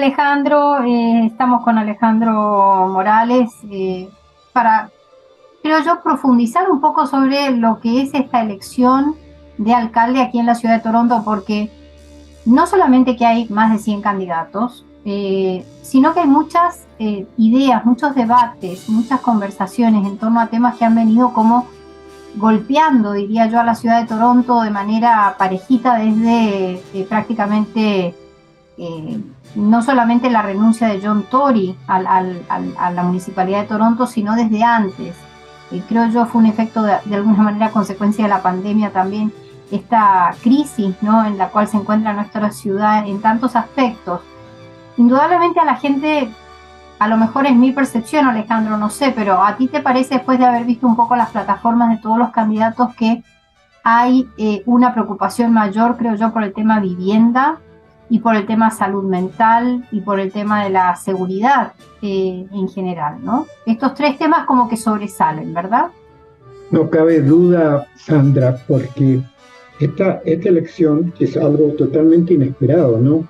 Alejandro, estamos con Alejandro Morales para, creo yo, profundizar un poco sobre lo que es esta elección de alcalde aquí en la ciudad de Toronto, porque no solamente que hay más de 100 candidatos, sino que hay muchas ideas, muchos debates, muchas conversaciones en torno a temas que han venido como golpeando, diría yo, a la ciudad de Toronto de manera parejita desde prácticamente eh, no solamente la renuncia de John Tory a la municipalidad de Toronto, sino desde antes. Creo yo fue un efecto de alguna manera consecuencia de la pandemia también, esta crisis, ¿no?, en la cual se encuentra nuestra ciudad en tantos aspectos. Indudablemente a la gente, a lo mejor es mi percepción, Alejandro, no sé, pero ¿a ti te parece, después de haber visto un poco las plataformas de todos los candidatos, que hay una preocupación mayor, creo yo, por el tema vivienda y por el tema salud mental y por el tema de la seguridad en general, ¿no? Estos tres temas como que sobresalen, ¿verdad? No cabe duda, Sandra, porque esta elección, que es algo totalmente inesperado, ¿no?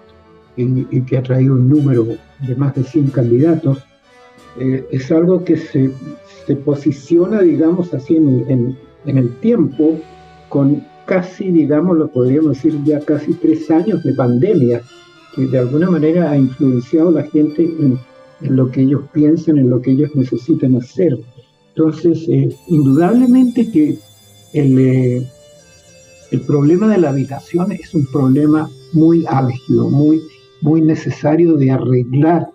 Y que ha traído un número de más de 100 candidatos, es algo que se posiciona, digamos así, en el tiempo, con casi, digamos, lo podríamos decir, ya casi 3 años de pandemia, que de alguna manera ha influenciado a la gente en lo que ellos piensan, en lo que ellos necesitan hacer. Entonces, indudablemente que el problema de la habitación es un problema muy álgido, muy necesario de arreglar,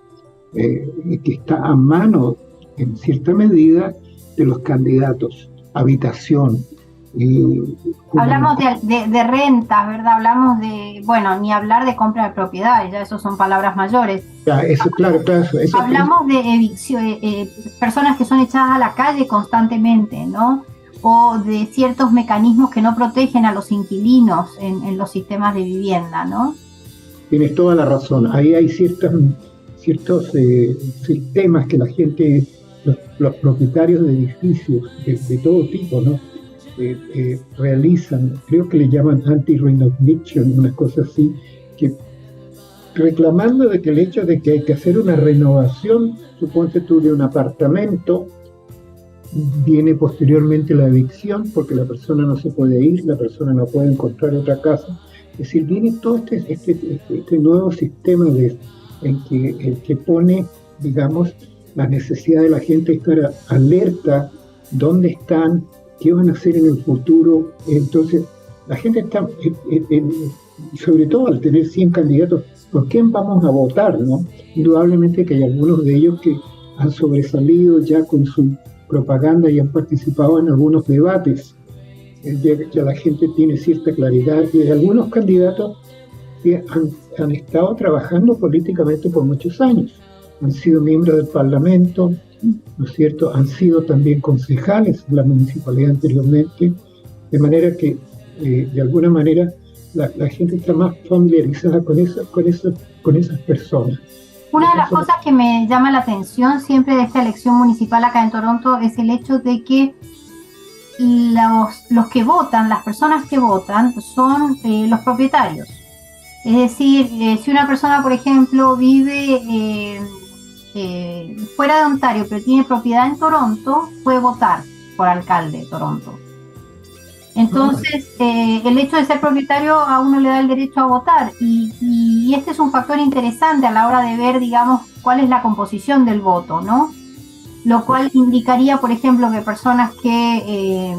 que está a mano, en cierta medida, de los candidatos. Habitación. Hablamos de rentas, ¿verdad? Hablamos de, bueno, ni hablar de compra de propiedades, ya eso son palabras mayores. Ya, eso, claro, eso. Hablamos de evicción, personas que son echadas a la calle constantemente, ¿no? O de ciertos mecanismos que no protegen a los inquilinos en los sistemas de vivienda, ¿no? Tienes toda la razón. Ahí hay ciertos sistemas que la gente, los propietarios de edificios de todo tipo, ¿no? Realizan, creo que le llaman anti-renovation, una cosa así, que reclamando de que el hecho de que hay que hacer una renovación, suponte tú, de un apartamento, viene posteriormente la evicción, porque la persona no se puede ir, la persona no puede encontrar otra casa. Es decir, viene todo este nuevo sistema en que pone, digamos, la necesidad de la gente estar alerta, dónde están, qué van a hacer en el futuro. Entonces, la gente está, sobre todo al tener 100 candidatos, ¿por quién vamos a votar, no? Indudablemente que hay algunos de ellos que han sobresalido ya con su propaganda y han participado en algunos debates. Ya la gente tiene cierta claridad, y hay algunos candidatos que han estado trabajando políticamente por muchos años. Han sido miembros del Parlamento, ¿no es cierto? Han sido también concejales de la municipalidad anteriormente, de manera que, de alguna manera, la gente está más familiarizada con esas personas. Una de las cosas que me llama la atención siempre de esta elección municipal acá en Toronto es el hecho de que los que votan, las personas que votan, son los propietarios. Es decir, si una persona, por ejemplo, vive fuera de Ontario, pero tiene propiedad en Toronto, puede votar por alcalde de Toronto. Entonces, el hecho de ser propietario a uno le da el derecho a votar, y este es un factor interesante a la hora de ver, digamos, cuál es la composición del voto, ¿no? Lo cual indicaría, por ejemplo, que personas que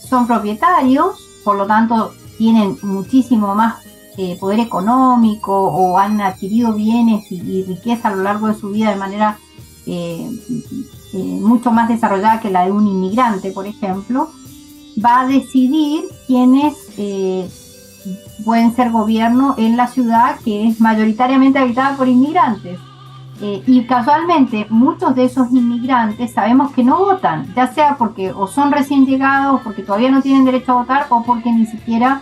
son propietarios, por lo tanto, tienen muchísimo más poder económico, o han adquirido bienes y riqueza a lo largo de su vida de manera mucho más desarrollada que la de un inmigrante, por ejemplo, va a decidir quiénes pueden ser gobierno en la ciudad que es mayoritariamente habitada por inmigrantes. Y casualmente muchos de esos inmigrantes sabemos que no votan, ya sea porque o son recién llegados, porque todavía no tienen derecho a votar, o porque ni siquiera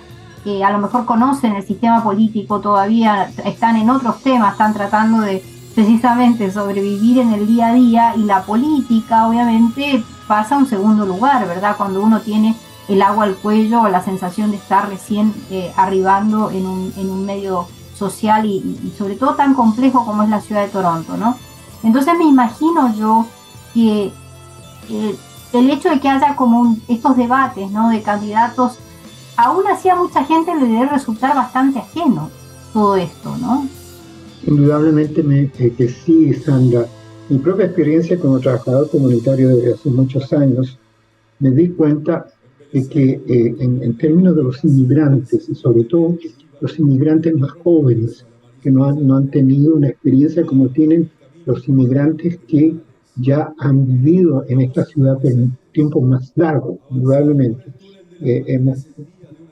a lo mejor conocen el sistema político, todavía están en otros temas, están tratando de precisamente sobrevivir en el día a día, y la política obviamente pasa a un segundo lugar, ¿verdad? Cuando uno tiene el agua al cuello o la sensación de estar recién arribando en un medio social y sobre todo tan complejo como es la ciudad de Toronto, ¿no? Entonces me imagino yo que el hecho de que haya como estos debates, ¿no?, de candidatos, aún así a mucha gente le debe resultar bastante ajeno todo esto, ¿no? Indudablemente que sí, Sandra. Mi propia experiencia como trabajador comunitario desde hace muchos años, me di cuenta de que en términos de los inmigrantes, y sobre todo los inmigrantes más jóvenes, que no han tenido una experiencia como tienen los inmigrantes que ya han vivido en esta ciudad por un tiempo más largo, indudablemente.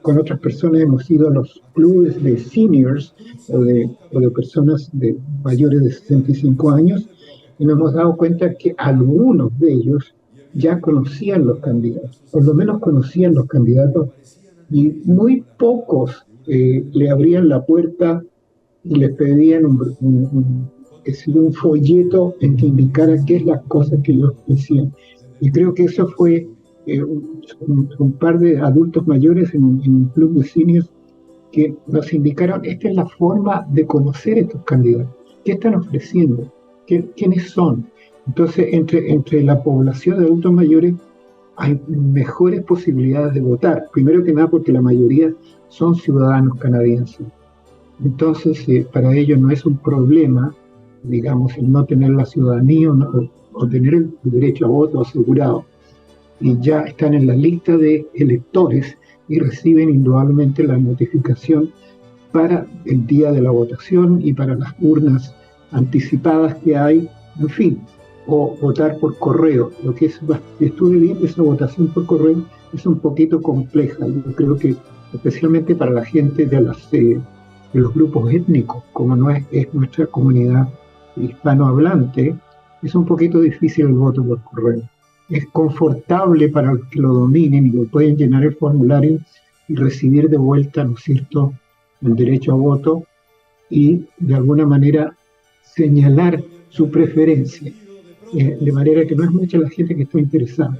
Con otras personas hemos ido a los clubes de seniors o de personas mayores de 65 años y nos hemos dado cuenta que algunos de ellos ya conocían los candidatos, por lo menos conocían los candidatos, y muy pocos le abrían la puerta y les pedían un folleto en que indicara qué es las cosas que ellos decían. Y creo que eso fue un par de adultos mayores en un club de seniors que nos indicaron: esta es la forma de conocer a estos candidatos, qué están ofreciendo, quiénes son. Entonces, entre la población de adultos mayores hay mejores posibilidades de votar, primero que nada porque la mayoría son ciudadanos canadienses. Entonces, para ellos no es un problema, digamos, el no tener la ciudadanía o tener el derecho a voto asegurado. Y ya están en la lista de electores y reciben indudablemente la notificación para el día de la votación y para las urnas anticipadas que hay, en fin, o votar por correo. Lo que estuve viendo, esa votación por correo es un poquito compleja. Yo creo que especialmente para la gente de los grupos étnicos, como no es nuestra comunidad hispanohablante, es un poquito difícil el voto por correo. Es confortable para los que lo dominen y lo pueden llenar el formulario y recibir de vuelta, ¿no es cierto?, el derecho a voto y de alguna manera señalar su preferencia, de manera que no es mucha la gente que está interesada.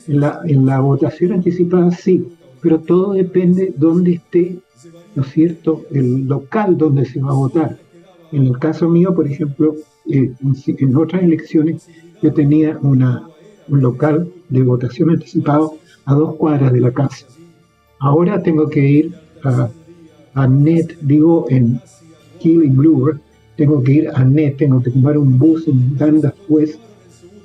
En la votación anticipada sí, pero todo depende dónde esté, ¿no es cierto?, el local donde se va a votar. En el caso mío, por ejemplo, en otras elecciones yo tenía un local de votación anticipado a 2 cuadras de la casa. Ahora tengo que ir a NET, digo en Keighley Bloor, tengo que ir a NET, tengo que tomar un bus en Dundas West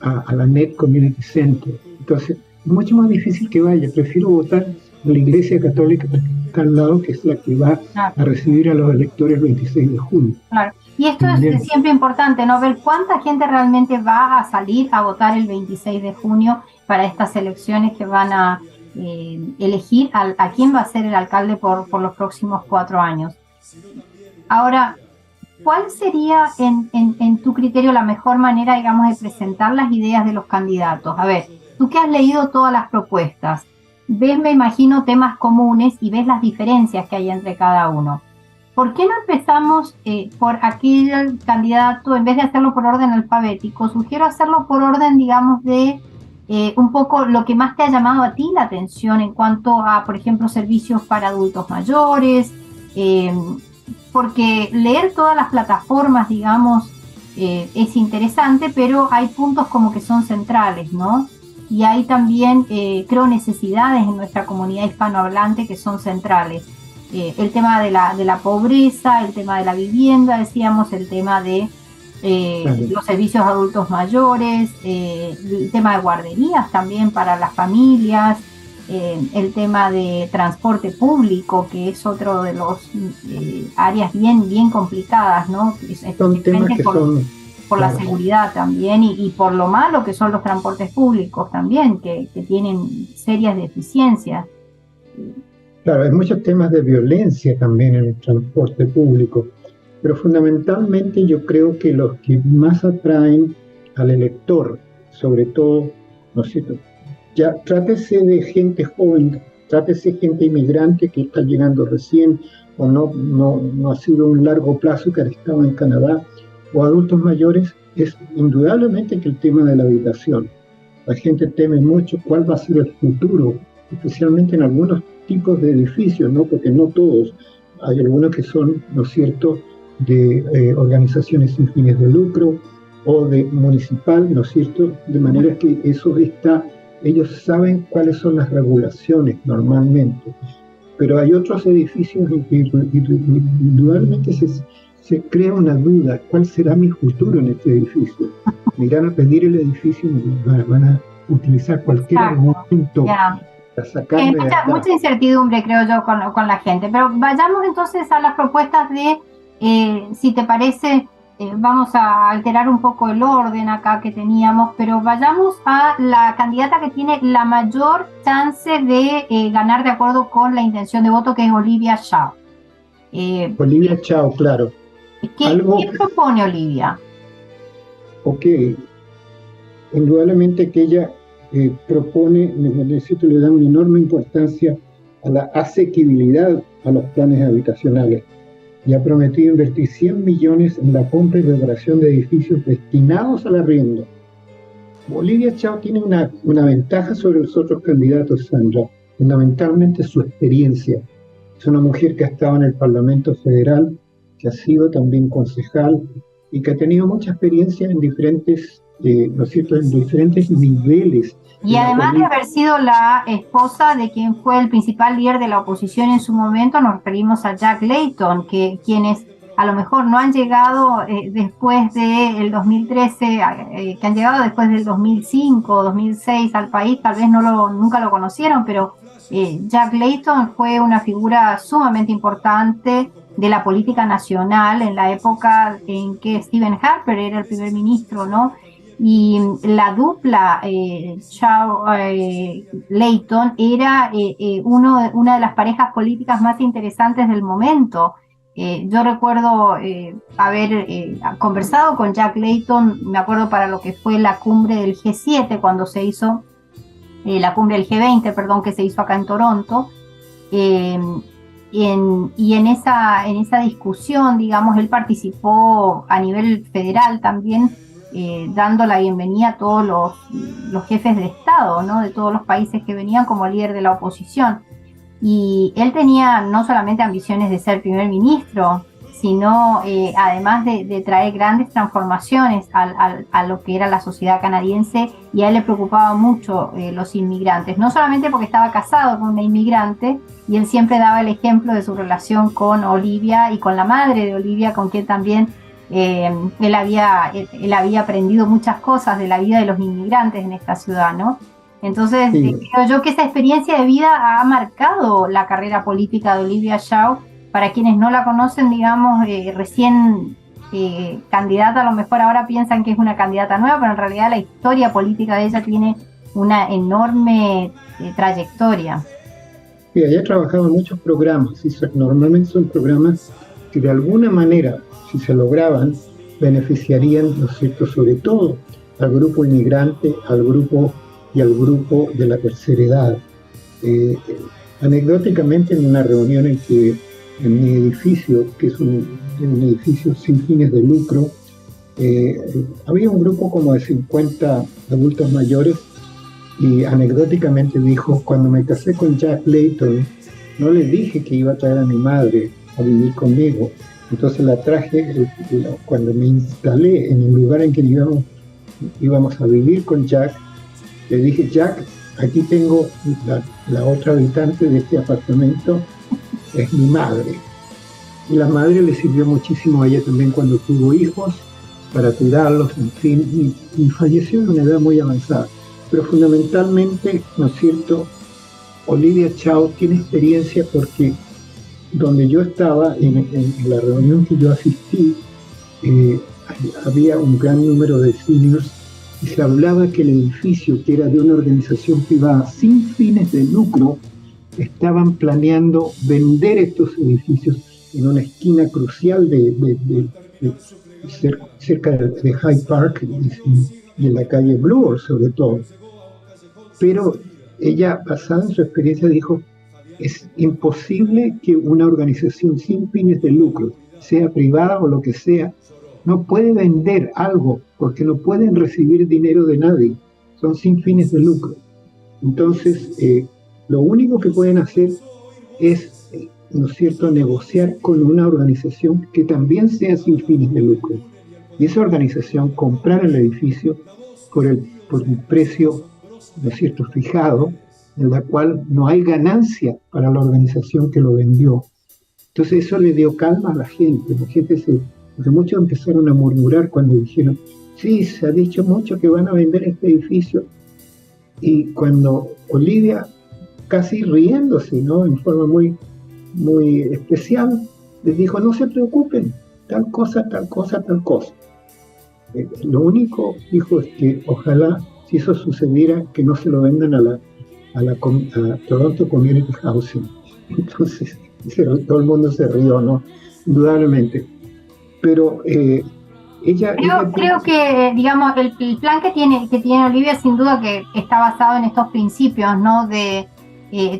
a la NET Community Center. Entonces, es mucho más difícil que vaya. Prefiero votar en la Iglesia Católica que está al lado, que es la que va a recibir a los electores el 26 de junio. Claro. Y esto es siempre importante, ¿no? Ver cuánta gente realmente va a salir a votar el 26 de junio para estas elecciones que van a elegir a quién va a ser el alcalde por los próximos 4 años. Ahora, ¿cuál sería en tu criterio la mejor manera, digamos, de presentar las ideas de los candidatos? A ver, tú que has leído todas las propuestas, ves, me imagino, temas comunes y ves las diferencias que hay entre cada uno. ¿Por qué no empezamos por aquel candidato, en vez de hacerlo por orden alfabético? Sugiero hacerlo por orden, digamos, de un poco lo que más te ha llamado a ti la atención en cuanto a, por ejemplo, servicios para adultos mayores, porque leer todas las plataformas, digamos, es interesante, pero hay puntos como que son centrales, ¿no? Y hay también, creo, necesidades en nuestra comunidad hispanohablante que son centrales. El tema de la pobreza, el tema de la vivienda, decíamos, el tema de los servicios a adultos mayores, el tema de guarderías también para las familias, el tema de transporte público, que es otro de los áreas bien complicadas, ¿no? Son temas que por la seguridad también y por lo malo que son los transportes públicos también, que tienen serias deficiencias. Claro, hay muchos temas de violencia también en el transporte público, pero fundamentalmente yo creo que los que más atraen al elector, sobre todo, ¿no es cierto?, ya trátese de gente joven, trátese de gente inmigrante que está llegando recién o no ha sido un largo plazo que ha estado en Canadá, o adultos mayores, es indudablemente que el tema de la habitación. La gente teme mucho cuál va a ser el futuro, especialmente en algunos tipos de edificios, ¿no? Porque no todos. Hay algunos que son, ¿no es cierto?, de organizaciones sin fines de lucro o de municipal, ¿no es cierto? De manera que eso está, ellos saben cuáles son las regulaciones normalmente, pero hay otros edificios en que indudablemente se crea una duda, ¿cuál será mi futuro en este edificio? Me irán a pedir el edificio, van a utilizar cualquier argumento para sacarme de acá. Mucha incertidumbre, creo yo, con la gente. Pero vayamos entonces a las propuestas de, si te parece, vamos a alterar un poco el orden acá que teníamos, pero vayamos a la candidata que tiene la mayor chance de ganar de acuerdo con la intención de voto, que es Olivia Chow. Olivia Chow, claro. ¿Qué propone Olivia? Ok, indudablemente que ella propone, le da una enorme importancia a la asequibilidad a los planes habitacionales y ha prometido invertir 100 millones en la compra y reparación de edificios destinados al arriendo. Olivia Chow tiene una ventaja sobre los otros candidatos, Sandra, fundamentalmente su experiencia. Es una mujer que ha estado en el Parlamento Federal, que ha sido también concejal y que ha tenido mucha experiencia en diferentes, ¿no es cierto?, en diferentes niveles. Y además de haber sido la esposa de quien fue el principal líder de la oposición en su momento, nos referimos a Jack Layton, que quienes a lo mejor no han llegado después del 2013, que han llegado después del 2005 o 2006 al país, tal vez nunca lo conocieron, pero Jack Layton fue una figura sumamente importante de la política nacional en la época en que Stephen Harper era el primer ministro, ¿no? Y la dupla Chow-Layton era una de las parejas políticas más interesantes del momento. Yo recuerdo haber conversado con Jack Layton, me acuerdo para lo que fue la cumbre del G7, cuando se hizo la cumbre del G20, perdón, que se hizo acá en Toronto. Y en esa discusión, digamos, él participó a nivel federal también, dando la bienvenida a todos los jefes de Estado, ¿no?, de todos los países que venían como líder de la oposición. Y él tenía no solamente ambiciones de ser primer ministro, sino además de traer grandes transformaciones a lo que era la sociedad canadiense, y a él le preocupaba mucho los inmigrantes, no solamente porque estaba casado con una inmigrante, y él siempre daba el ejemplo de su relación con Olivia y con la madre de Olivia, con quien también él había aprendido muchas cosas de la vida de los inmigrantes en esta ciudad, ¿no? Entonces, sí, creo yo que esa experiencia de vida ha marcado la carrera política de Olivia Chow. Para quienes no la conocen, digamos, recién candidata, a lo mejor ahora piensan que es una candidata nueva, pero en realidad la historia política de ella tiene una enorme trayectoria. Sí, ella ha trabajado en muchos programas, y normalmente son programas que de alguna manera, si se lograban, beneficiarían, ¿no es cierto?, sobre todo al grupo inmigrante, al grupo de la tercera edad. Anecdóticamente, en una reunión en mi edificio, que es un edificio sin fines de lucro, había un grupo como de 50 adultos mayores, y anecdóticamente dijo: cuando me casé con Jack Layton, no le dije que iba a traer a mi madre a vivir conmigo. Entonces la traje cuando me instalé en el lugar en que íbamos a vivir con Jack. Le dije: Jack, aquí tengo la otra habitante de este apartamento, es mi madre. Y la madre le sirvió muchísimo a ella también cuando tuvo hijos, para cuidarlos, en fin, y falleció de una edad muy avanzada. Pero fundamentalmente, ¿no es cierto?, Olivia Chow tiene experiencia porque donde yo estaba, en la reunión que yo asistí, había un gran número de seniors, y se hablaba que el edificio, que era de una organización privada sin fines de lucro, estaban planeando vender estos edificios en una esquina crucial cerca de Hyde Park y en la calle Bloor, sobre todo. Pero ella, basada en su experiencia, dijo: es imposible que una organización sin fines de lucro, sea privada o lo que sea, no puede vender algo, porque no pueden recibir dinero de nadie, son sin fines de lucro. Entonces, lo único que pueden hacer es ¿no es cierto?, negociar con una organización que también sea sin fines de lucro. Y esa organización comprar el edificio por un precio, ¿no es cierto?, fijado, en la cual no hay ganancia para la organización que lo vendió. Entonces eso le dio calma a la gente. Porque muchos empezaron a murmurar cuando dijeron, sí, se ha dicho mucho que van a vender este edificio. Y cuando Olivia, casi riéndose, ¿no?, en forma muy, muy especial, les dijo, no se preocupen, tal cosa, tal cosa, tal cosa. Lo único, dijo, es que ojalá, si eso sucediera, que no se lo vendan a Toronto Community Housing. Entonces, todo el mundo se rió, ¿no? Indudablemente. Pero Creo que, digamos, el plan que tiene Olivia, sin duda que está basado en estos principios, ¿no? De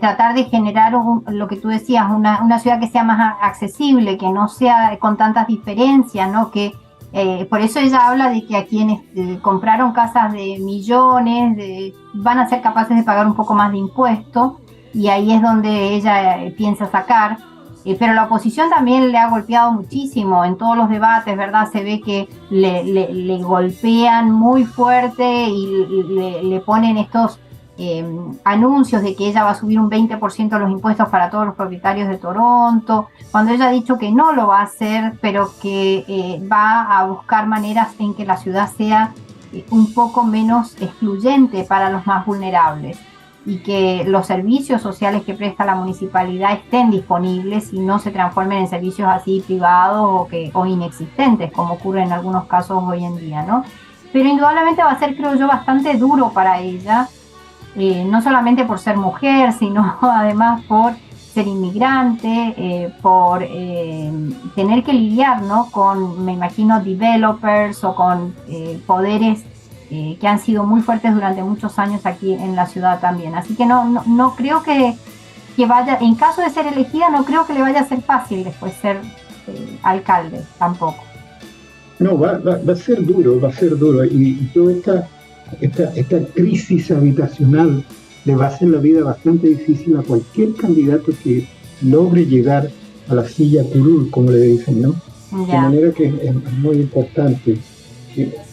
tratar de generar lo que tú decías, una ciudad que sea más accesible, que no sea con tantas diferencias, ¿no? Que por eso ella habla de que a quienes compraron casas de millones van a ser capaces de pagar un poco más de impuestos, y ahí es donde ella piensa sacar. Pero la oposición también le ha golpeado muchísimo en todos los debates, ¿verdad? Se ve que le golpean muy fuerte y le ponen estos anuncios de que ella va a subir un 20% los impuestos para todos los propietarios de Toronto, cuando ella ha dicho que no lo va a hacer, pero que va a buscar maneras en que la ciudad sea un poco menos excluyente para los más vulnerables, y que los servicios sociales que presta la municipalidad estén disponibles y no se transformen en servicios así privados o inexistentes, como ocurre en algunos casos hoy en día, ¿no? Pero indudablemente va a ser, creo yo, bastante duro para ella, no solamente por ser mujer, sino además por ser inmigrante, por tener que lidiar, ¿no?, con, me imagino, developers o con poderes que han sido muy fuertes durante muchos años aquí en la ciudad también. Así que no creo que vaya, en caso de ser elegida, no creo que le vaya a ser fácil después ser alcalde tampoco. No, va a ser duro, y toda esta crisis habitacional le va a hacer la vida bastante difícil a cualquier candidato que logre llegar a la silla curul, como le dicen, ¿no? Ya. De manera que es muy importante.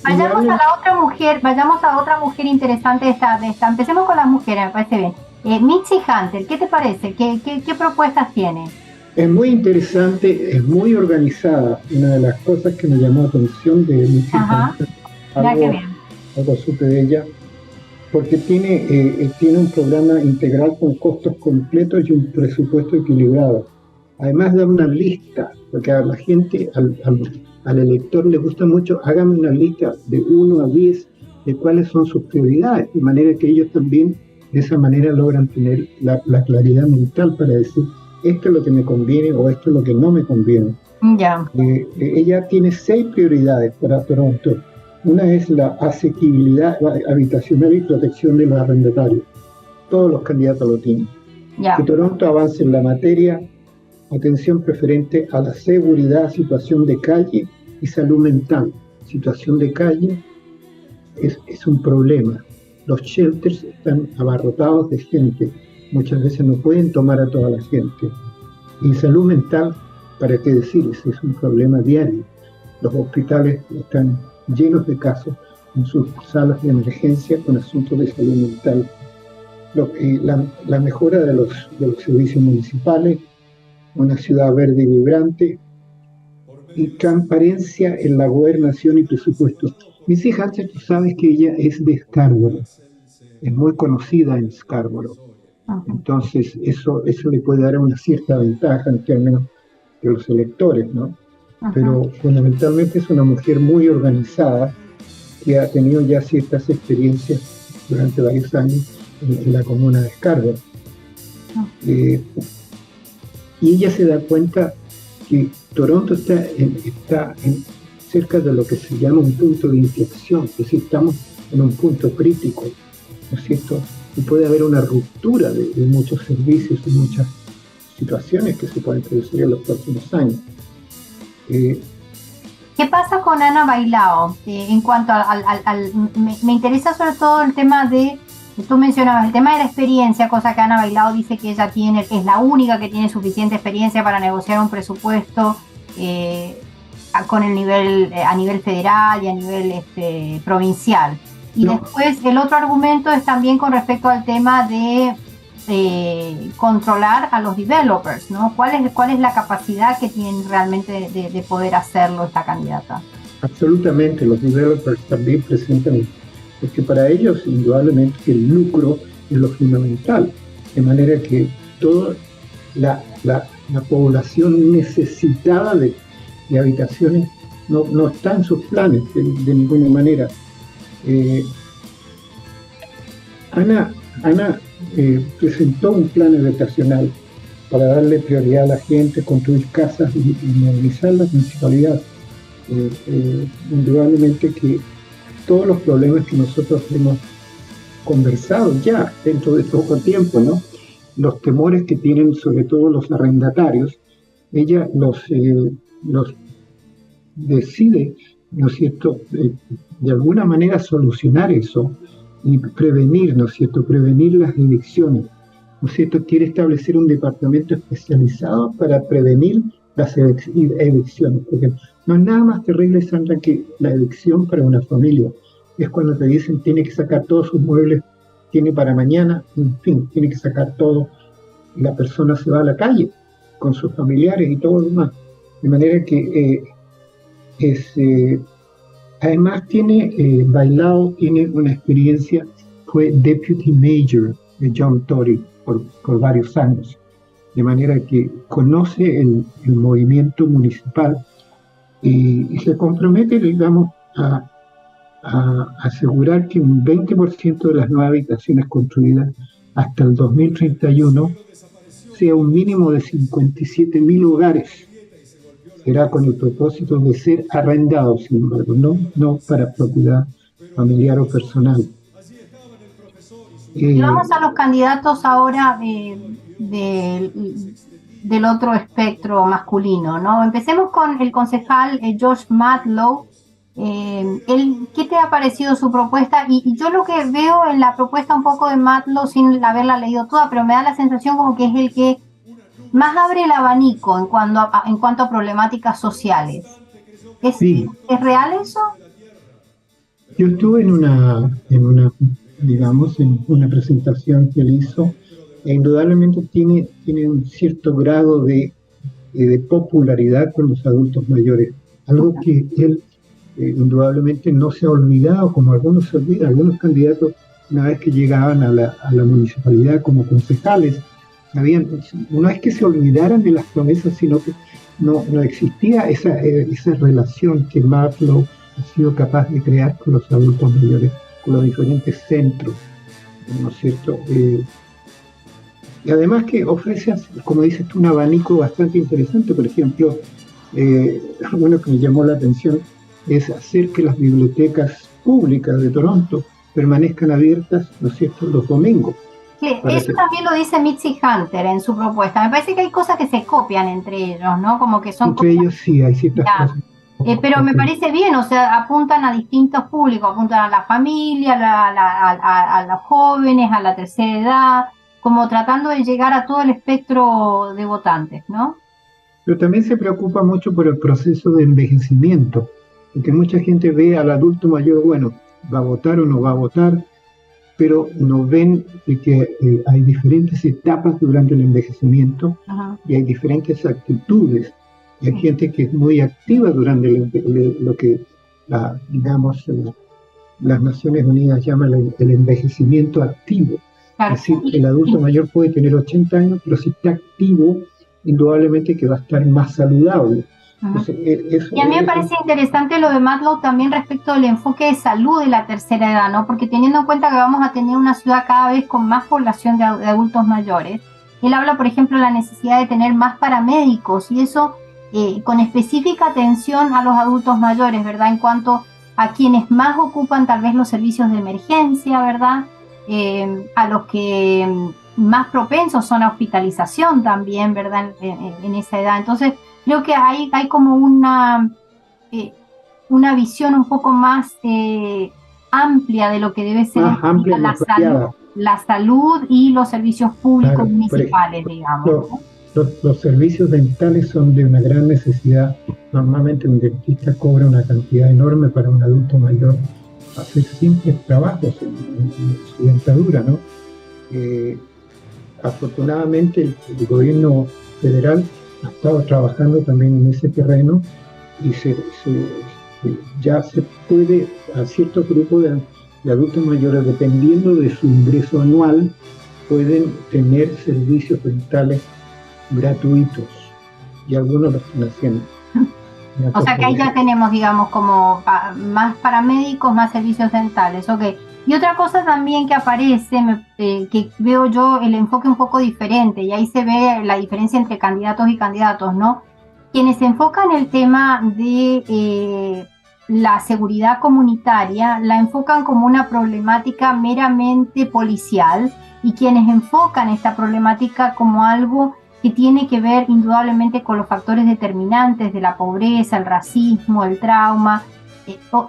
Vayamos a otra mujer interesante de esta. Empecemos con las mujeres, me parece bien. Mitzi Hunter, ¿qué te parece? ¿Qué propuestas tiene? Es muy interesante, es muy organizada. Una de las cosas que me llamó la atención de Mitzi Hunter, algo supe de ella, porque tiene un programa integral con costos completos y un presupuesto equilibrado. Además da una lista, porque a la gente, al elector le gusta mucho, hágame una lista de 1 a 10 de cuáles son sus prioridades, de manera que ellos también de esa manera logran tener la claridad mental para decir, esto es lo que me conviene o esto es lo que no me conviene. Ya. Ella tiene 6 prioridades para Toronto. Una es la asequibilidad habitacional y protección de los arrendatarios. Todos los candidatos lo tienen. Ya. Que Toronto avance en la materia, atención preferente a la seguridad, situación de calle y salud mental. Situación de calle es un problema. Los shelters están abarrotados de gente. Muchas veces no pueden tomar a toda la gente. Y salud mental, ¿para qué decir? Ese es un problema diario. Los hospitales están llenos de casos en sus salas de emergencia con asuntos de salud mental. La mejora de los servicios municipales, una ciudad verde y vibrante, y transparencia en la gobernación y presupuesto. Mitzi Hunter, tú sabes que ella es de Scarborough, es muy conocida en Scarborough. Entonces eso le puede dar una cierta ventaja en términos de los electores, ¿no? Pero fundamentalmente es una mujer muy organizada que ha tenido ya ciertas experiencias durante varios años en la comuna de Scarborough. Y ella se da cuenta que Toronto está cerca de lo que se llama un punto de inflexión, es decir, estamos en un punto crítico, ¿no es cierto? Y puede haber una ruptura de muchos servicios y muchas situaciones que se pueden producir en los próximos años. ¿Qué pasa con Ana Bailao? En cuanto me interesa sobre todo el tema de Tú mencionabas el tema de la experiencia, cosa que Ana Bailado dice que ella tiene, es la única que tiene suficiente experiencia para negociar un presupuesto con el nivel, a nivel federal y a nivel provincial. Y No, después el otro argumento es también con respecto al tema de controlar a los developers, ¿no? ¿Cuál es la capacidad que tienen realmente de poder hacerlo esta candidata? absolutamente, los developers también presentan, porque para ellos indudablemente el lucro es lo fundamental, de manera que toda la población necesitada de habitaciones no está en sus planes de ninguna manera. Eh, Ana presentó un plan habitacional para darle prioridad a la gente, construir casas y movilizar la municipalidad. Indudablemente que todos los problemas que nosotros hemos conversado ya dentro de poco tiempo, ¿no? Los temores que tienen sobre todo los arrendatarios, ella los decide, ¿no es cierto?, de alguna manera solucionar eso y prevenir, ¿no es cierto?, prevenir las evicciones, ¿no es cierto?, quiere establecer un departamento especializado para prevenir las evicciones, porque no es nada más terrible, Sandra, que la evicción para una familia. Es cuando te dicen tiene que sacar todos sus muebles, tiene para mañana, en fin, tiene que sacar todo, y la persona se va a la calle con sus familiares y todo lo demás. De manera que además Bailao tiene una experiencia, fue Deputy Mayor de John Tory por varios años, de manera que conoce el movimiento municipal y se compromete, digamos, a asegurar que un 20% de las nuevas habitaciones construidas hasta el 2031 sea un mínimo de 57.000 hogares. Será con el propósito de ser arrendados, sin embargo, no para propiedad familiar o personal. Y vamos a los candidatos ahora del otro espectro masculino, ¿no? Empecemos con el concejal Josh Matlow. ¿Qué te ha parecido su propuesta? Y yo lo que veo en la propuesta un poco de Matlow, sin haberla leído toda, pero me da la sensación como que es el que más abre el abanico en cuanto a problemáticas sociales. Sí. ¿Es real eso? Yo estuve digamos, en una presentación que él hizo, e indudablemente tiene un cierto grado de popularidad con los adultos mayores, algo que él indudablemente no se ha olvidado, como algunos se olvidan, algunos candidatos una vez que llegaban a la municipalidad como concejales, no es que se olvidaran de las promesas, sino que no existía esa relación que Maslow ha sido capaz de crear con los adultos mayores, con los diferentes centros, ¿no es cierto? Y además que ofrece, como dices tú, un abanico bastante interesante. Por ejemplo, uno que me llamó la atención es hacer que las bibliotecas públicas de Toronto permanezcan abiertas, ¿no es cierto?, los domingos. Sí, eso también lo dice Mitzi Hunter en su propuesta. Me parece que hay cosas que se copian entre ellos, ¿no? Como que son entre ellos sí, hay ciertas cosas. Pero me parece bien, o sea, apuntan a distintos públicos, apuntan a la familia, a los jóvenes, a la tercera edad, como tratando de llegar a todo el espectro de votantes, ¿no? Pero también se preocupa mucho por el proceso de envejecimiento, porque mucha gente ve al adulto mayor, bueno, va a votar o no va a votar, pero no ven que hay diferentes etapas durante el envejecimiento. Ajá. Y hay diferentes actitudes. Hay gente que es muy activa durante lo que, digamos, las Naciones Unidas llaman el envejecimiento activo. Claro. Es decir, el adulto mayor puede tener 80 años, pero si está activo, indudablemente que va a estar más saludable. Entonces, y a mí me parece interesante lo de Matlow también respecto del enfoque de salud de la tercera edad, ¿no? Porque teniendo en cuenta que vamos a tener una ciudad cada vez con más población de adultos mayores, él habla, por ejemplo, de la necesidad de tener más paramédicos y eso con específica atención a los adultos mayores, ¿verdad? En cuanto a quienes más ocupan tal vez los servicios de emergencia, ¿verdad? A los que más propensos son a hospitalización también, ¿verdad? En esa edad. Entonces, creo que hay como una visión un poco más amplia de lo que debe ser la salud la salud y los servicios públicos Claro, municipales, digamos, los, ¿no? los servicios dentales son de una gran necesidad. Normalmente un dentista cobra una cantidad enorme para un adulto mayor hacer simples trabajos en su dentadura, ¿no? Eh, Afortunadamente el gobierno federal ha estado trabajando también en ese terreno y ya se puede a ciertos grupos de adultos mayores, dependiendo de su ingreso anual, pueden tener servicios dentales gratuitos y algunos lo están haciendo. O sea que ahí ya tenemos, digamos, como más paramédicos, más servicios dentales, ok. Y otra cosa también que aparece, que veo yo el enfoque un poco diferente, y ahí se ve la diferencia entre candidatos y candidatos, ¿no? Quienes enfocan el tema de la seguridad comunitaria, la enfocan como una problemática meramente policial, y quienes enfocan esta problemática como algo que tiene que ver indudablemente con los factores determinantes de la pobreza, el racismo, el trauma,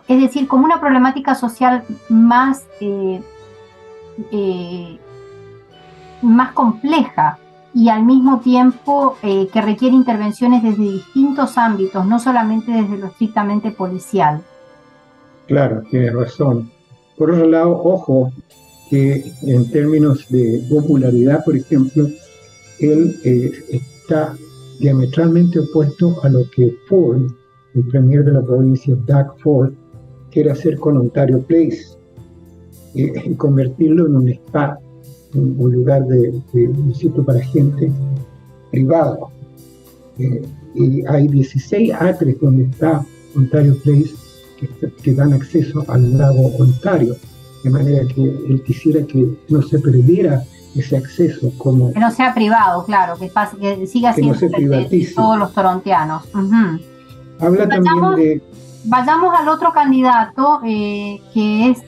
es decir, como una problemática social más compleja y al mismo tiempo que requiere intervenciones desde distintos ámbitos, no solamente desde lo estrictamente policial. Claro, tienes razón. Por otro lado, ojo, que en términos de popularidad, por ejemplo, él está diametralmente opuesto a lo que Ford, el premier de la provincia, Doug Ford, quiere hacer con Ontario Place, y convertirlo en un spa, un lugar de sitio para gente privado. Y hay 16 acres donde está Ontario Place que dan acceso al lago Ontario, de manera que él quisiera que no se perdiera ese acceso, como que no sea privado, claro, que siga siendo de todos los torontianos. Habla también de... Vayamos al otro candidato, que es,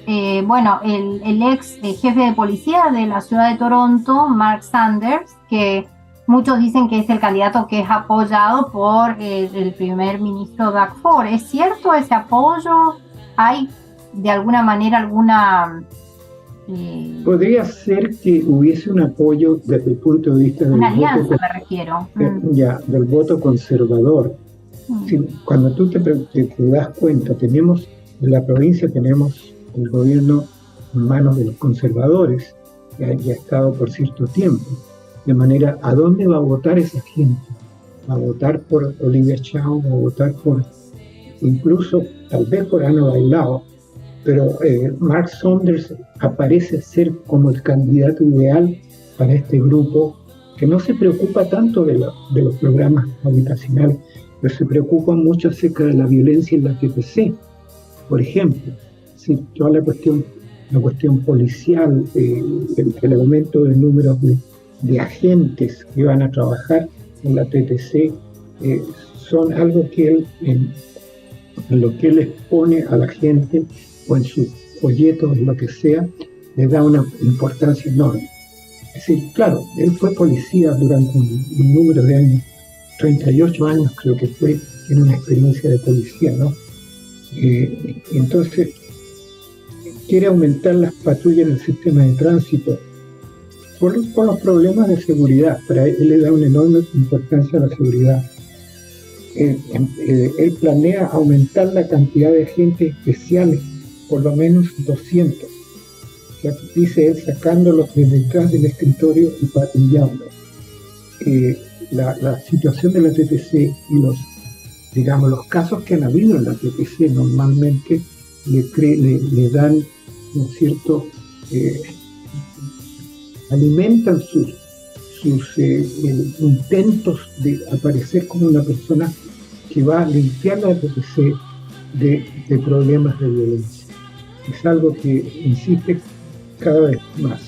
bueno, el ex jefe de policía de la ciudad de Toronto, Mark Sanders, que muchos dicen que es el candidato que es apoyado por el primer ministro Doug Ford. ¿Es cierto ese apoyo? ¿Hay de alguna manera alguna... Podría ser que hubiese un apoyo desde el punto de vista del una alianza, me refiero. Del voto conservador. Sí, cuando tú te das cuenta, en la provincia tenemos el gobierno en manos de los conservadores, que ha estado por cierto tiempo. De manera, ¿a dónde va a votar esa gente? ¿Va a votar por Olivia Chow? ¿Va a votar por, incluso, tal vez por Ana Bailao? Pero Mark Saunders aparece ser como el candidato ideal para este grupo, que no se preocupa tanto de los programas habitacionales, pero se preocupa mucho acerca de la violencia en la TTC, por ejemplo. Sí, toda la cuestión policial, el aumento del número de agentes que van a trabajar en la TTC, son algo que él, en lo que él expone a la gente, o en sus folletos, lo que sea, le da una importancia enorme. Es decir, claro, él fue policía durante un número de años, 38 años creo que fue, tiene una experiencia de policía, ¿no? Entonces, quiere aumentar las patrullas en el sistema de tránsito por los problemas de seguridad. Para él le da una enorme importancia a la seguridad. Él planea aumentar la cantidad de agentes especiales, por lo menos 200. O sea, dice él, sacándolos de detrás del escritorio y patrullando. La situación de la TTC y los casos que han habido en la TTC normalmente le dan, ¿no es cierto?, alimentan sus intentos de aparecer como una persona que va a limpiar la TTC de problemas de violencia. Es algo que insiste cada vez más.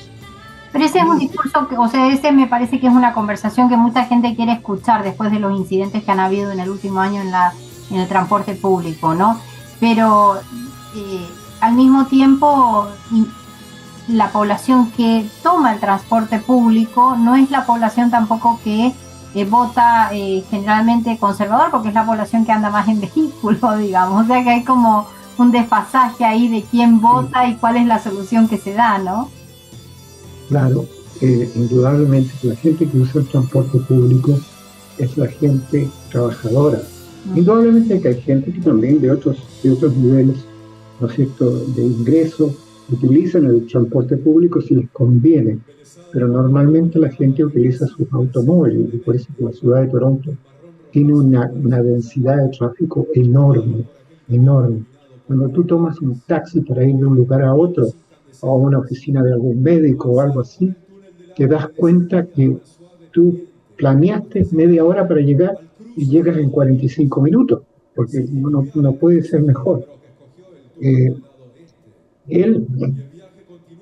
Pero ese es un discurso, ese me parece que es una conversación que mucha gente quiere escuchar después de los incidentes que han habido en el último año en el transporte público, ¿no? Pero al mismo tiempo, la población que toma el transporte público no es la población tampoco que vota generalmente conservador, porque es la población que anda más en vehículo, digamos. O sea que hay como un desfasaje ahí de quién vota y cuál es la solución que se da, ¿no? Claro, indudablemente la gente que usa el transporte público es la gente trabajadora. Indudablemente que hay gente que también de otros niveles, ¿no es cierto?, de ingreso, utilizan el transporte público si les conviene, pero normalmente la gente utiliza sus automóviles y por eso que la ciudad de Toronto tiene una densidad de tráfico enorme, enorme. Cuando tú tomas un taxi para ir de un lugar a otro, o a una oficina de algún médico o algo así, te das cuenta que tú planeaste media hora para llegar y llegas en 45 minutos, porque no puede ser mejor. Eh, él,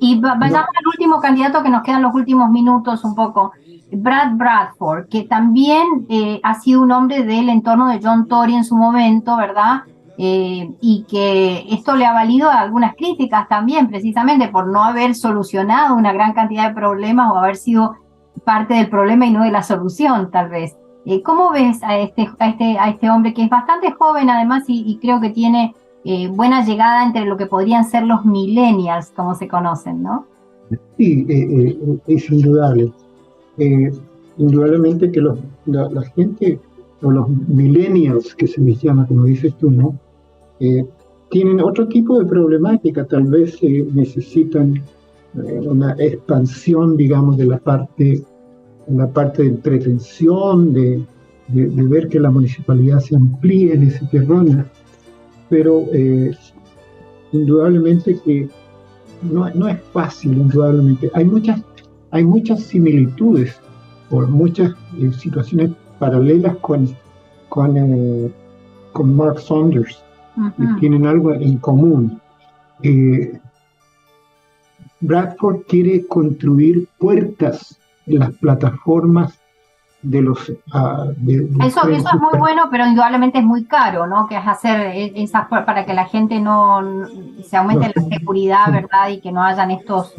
Y vayamos no, al último candidato que nos quedan los últimos minutos un poco. Brad Bradford, que también ha sido un hombre del entorno de John Tory en su momento, ¿verdad? Y que esto le ha valido algunas críticas también, precisamente por no haber solucionado una gran cantidad de problemas o haber sido parte del problema y no de la solución, tal vez. ¿Cómo ves a este hombre que es bastante joven además y creo que tiene buena llegada entre lo que podrían ser los millennials, como se conocen, ¿no? sí, es indudable. Eh, Indudablemente que la gente, o los millennials que se les llama, como dices tú, ¿no? Eh, Tienen otro tipo de problemática, tal vez necesitan una expansión, digamos, de la parte de prevención, de ver que la municipalidad se amplíe en ese terreno, pero indudablemente que no es fácil, indudablemente. Hay muchas similitudes por muchas situaciones paralelas con, eh, con Mark Saunders, que tienen algo en común. Eh, Bradford quiere construir puertas en las plataformas de los... Eso es muy bueno, pero indudablemente es muy caro, ¿no? Que es hacer esas para que la gente no se aumente la seguridad, ¿verdad? Y que no hayan estos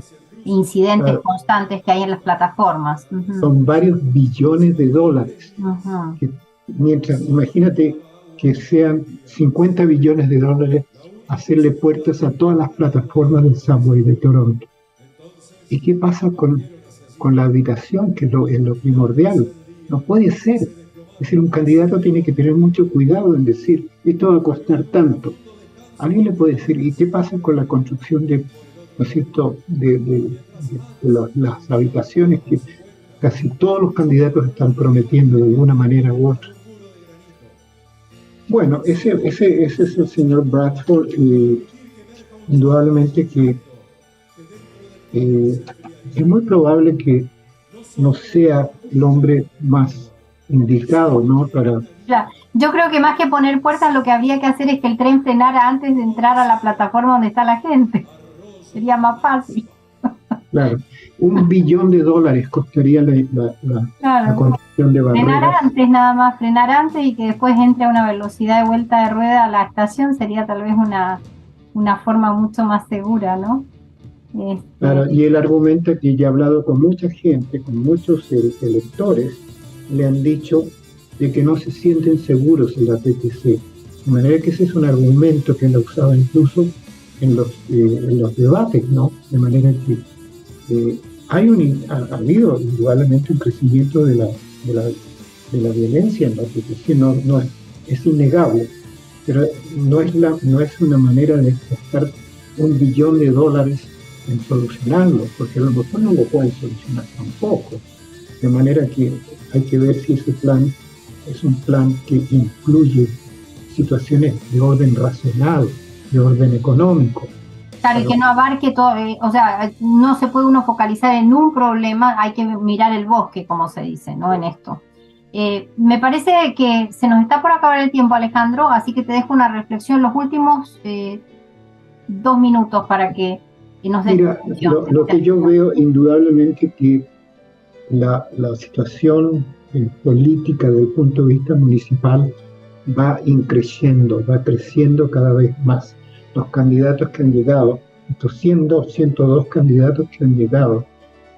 incidentes constantes que hay en las plataformas. Son varios billones de dólares. Que imagínate que sean 50 billones de dólares hacerle puertas a todas las plataformas del subway de Toronto. ¿Y qué pasa con la habitación, que es lo primordial? No puede ser. Es decir, un candidato tiene que tener mucho cuidado en decir, esto va a costar tanto. Alguien le puede decir, ¿y qué pasa con la construcción ¿no es cierto?, las habitaciones que casi todos los candidatos están prometiendo de alguna manera u otra? Bueno, ese es el señor Bradford, indudablemente que es muy probable que no sea el hombre más indicado, ¿no? Claro. Yo creo que más que poner puertas, lo que habría que hacer es que el tren frenara antes de entrar a la plataforma donde está la gente. Sería más fácil. Claro, $1 billón costaría la construcción de barreras. Frenar antes y que después entre a una velocidad de vuelta de rueda a la estación sería tal vez una forma mucho más segura, ¿no? Claro, y él argumenta que ya ha hablado con mucha gente, con muchos electores, le han dicho de que no se sienten seguros en la TTC. De manera que ese es un argumento que él ha usado incluso en los debates, ¿no? De manera que ha habido indudablemente un crecimiento de la violencia en la TTC, es innegable, pero no es una manera de gastar $1 billón en solucionarlo, porque a lo mejor no lo pueden solucionar tampoco. De manera que hay que ver si ese plan es un plan que incluye situaciones de orden racional, de orden económico. Claro, y que no abarque todo, o sea, no se puede uno focalizar en un problema, hay que mirar el bosque, como se dice, ¿no? En esto. Me parece que se nos está por acabar el tiempo, Alejandro, así que te dejo una reflexión, los últimos 2 minutos para que nos den. Mira, lo que yo veo indudablemente que la situación política desde el punto de vista municipal va creciendo cada vez más. Los candidatos que han llegado, estos 102 candidatos que han llegado,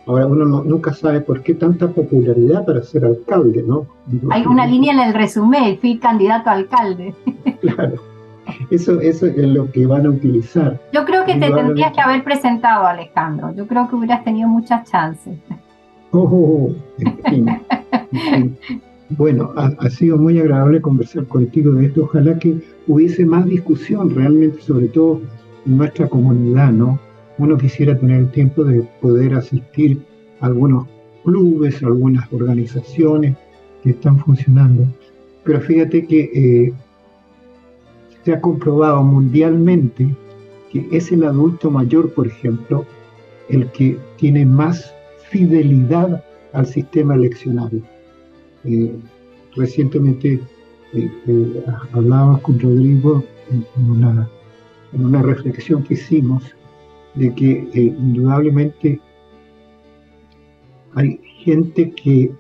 ahora uno nunca sabe por qué tanta popularidad para ser alcalde, ¿no? Hay una línea en el resumen, fui candidato a alcalde. Claro, Eso es lo que van a utilizar. Yo creo que te tendrías Indudablemente. que haber presentado, Alejandro. Yo creo que hubieras tenido muchas chances. En fin, en fin. Bueno, ha sido muy agradable conversar contigo de esto. Ojalá que hubiese más discusión realmente, sobre todo en nuestra comunidad, ¿no? Uno quisiera tener el tiempo de poder asistir a algunos clubes, a algunas organizaciones que están funcionando. Pero fíjate que se ha comprobado mundialmente que es el adulto mayor, por ejemplo, el que tiene más fidelidad al sistema eleccionario. Eh, Recientemente hablábamos con Rodrigo en una reflexión que hicimos de que indudablemente hay gente que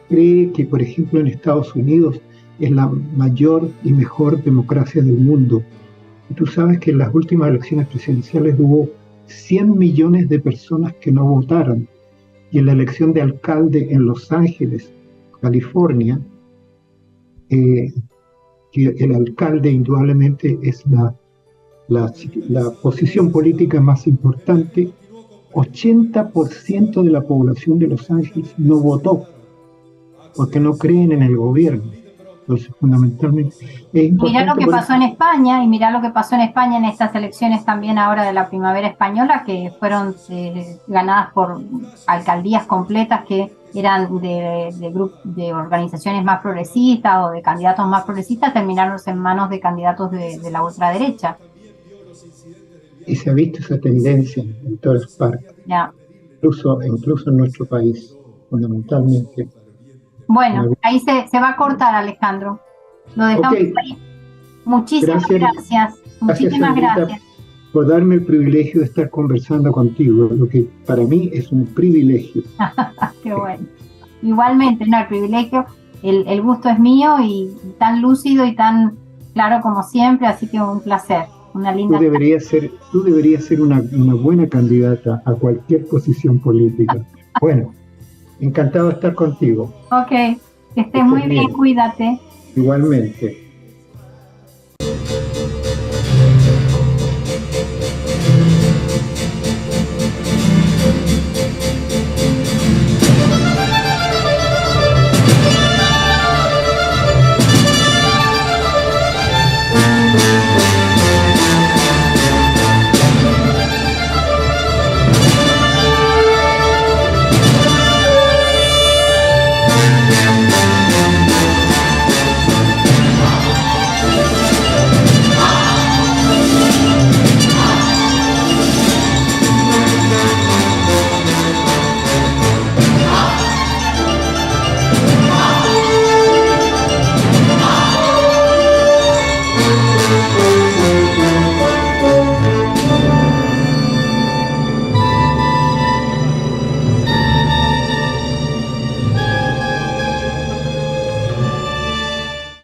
cree que, por ejemplo, en Estados Unidos es la mayor y mejor democracia del mundo. Y tú sabes que en las últimas elecciones presidenciales hubo 100 millones de personas que no votaron. Y en la elección de alcalde en Los Ángeles, California, que el alcalde indudablemente es la posición política más importante, 80% de la población de Los Ángeles no votó porque no creen en el gobierno. Entonces, fundamentalmente, es Mirá lo importante. que pasó en España y mirá lo que pasó en España en estas elecciones también ahora de la primavera española, que fueron ganadas por alcaldías completas que eran de organizaciones más progresistas o de candidatos más progresistas, terminaron en manos de candidatos de la ultraderecha. Y se ha visto esa tendencia en todas partes, Ya. incluso en nuestro país, fundamentalmente. Bueno, ahí se va a cortar, Alejandro. Lo dejamos Ok, ahí. Muchísimas gracias. gracias, Muchísimas Sandrita, gracias. por darme el privilegio de estar conversando contigo, lo que para mí es un privilegio. Qué bueno. Igualmente, no, el privilegio, el gusto es mío y tan lúcido y tan claro como siempre, así que un placer, una linda. Tú deberías ser una buena candidata a cualquier posición política. Bueno, encantado de estar contigo. Ok, que estés muy bien, cuídate. Igualmente.